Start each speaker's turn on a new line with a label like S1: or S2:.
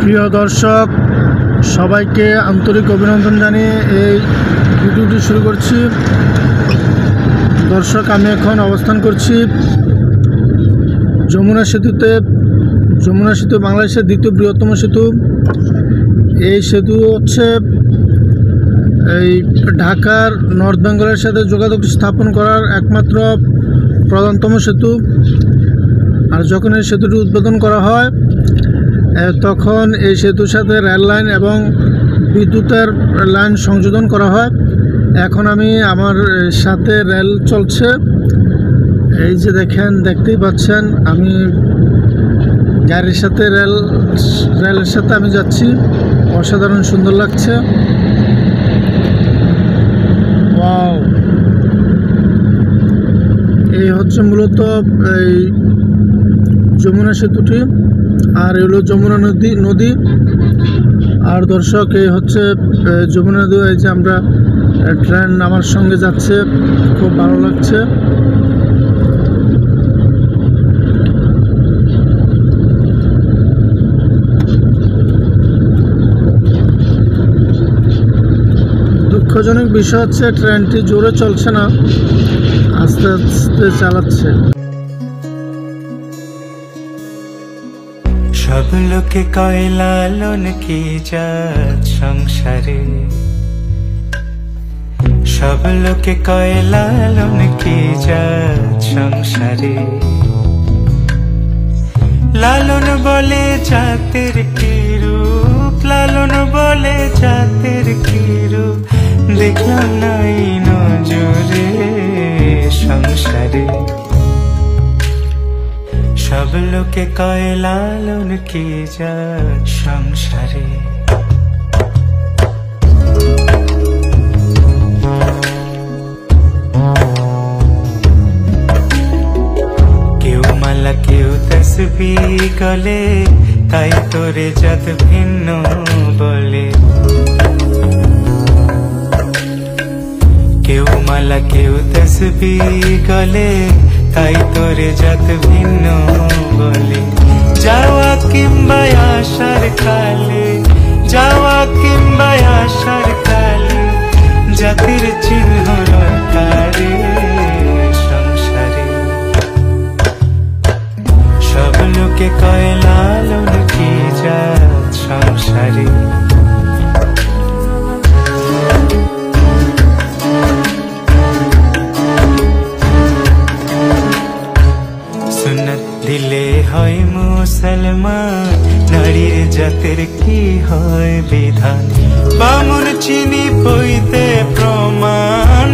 S1: প্রিয় দর্শক, সবাইকে আন্তরিক অভিনন্দন জানিয়ে এই ভিডিওটি শুরু করছি। দর্শক, আমি এখন অবস্থান করছি যমুনা সেতুতে। যমুনা সেতু বাংলাদেশের দ্বিতীয় বৃহত্তম সেতু। এই সেতু হচ্ছে এই ঢাকার নর্থ বেঙ্গলের সাথে যোগাযোগ স্থাপন করার একমাত্র প্রধানতম সেতু। আর যখন এই সেতুটি উদ্বোধন করা হয় তখন এই সেতুর সাথে রেল লাইন এবং বিদ্যুতের লাইন সংযোজন করা হয়। এখন আমি আমার সাথে রেল চলছে, এই যে দেখতেই পাচ্ছেন, আমি গাড়ির সাথে রেলের সাথে আমি যাচ্ছি। অসাধারণ সুন্দর লাগছে। ওয়াও, এই হচ্ছে মূলত এই যমুনা সেতুটি, আর এগুলো যমুনা নদী। আর দর্শক, এই হচ্ছে যমুনা নদী। এই যে আমরা ট্রেন আমার সঙ্গে যাচ্ছে, খুব ভালো লাগছে। দুঃখজনক বিষয় হচ্ছে ট্রেনটি জোরে চলছে না, আস্তে আস্তে চালাচ্ছে।
S2: সব লোকে কয় লালন কি জাত সংসারে, সব লোকে কয় লালন কি জাত সংসারে। লালন বলে জাতের কি রূপ, লালন বলে জাতের কি রূপ, দেখলাম নাই নজরে সংসারে। সব লোকে কয় লালন কি জাত সংসারে। কেউ মালা কেউ তসবিহ গলে, তাই তোরে জাত ভিন্ন বলে। কেউ মালা কেউ তসবিহ গলে, তাই তোরে জাত ভিন্ন বলে। যাওয়া কিংবা আসার কালে, যাওয়া কিংবা আসার কালে, জাতির চিহ্ন রকারে সংসারে। সব লোকে কয় লালন কি জাত সংসারে। দিলে হয় মুসলমান, নারীর জাতের কি হয় বিধান। বামুন চিনি পইতে প্রমাণ,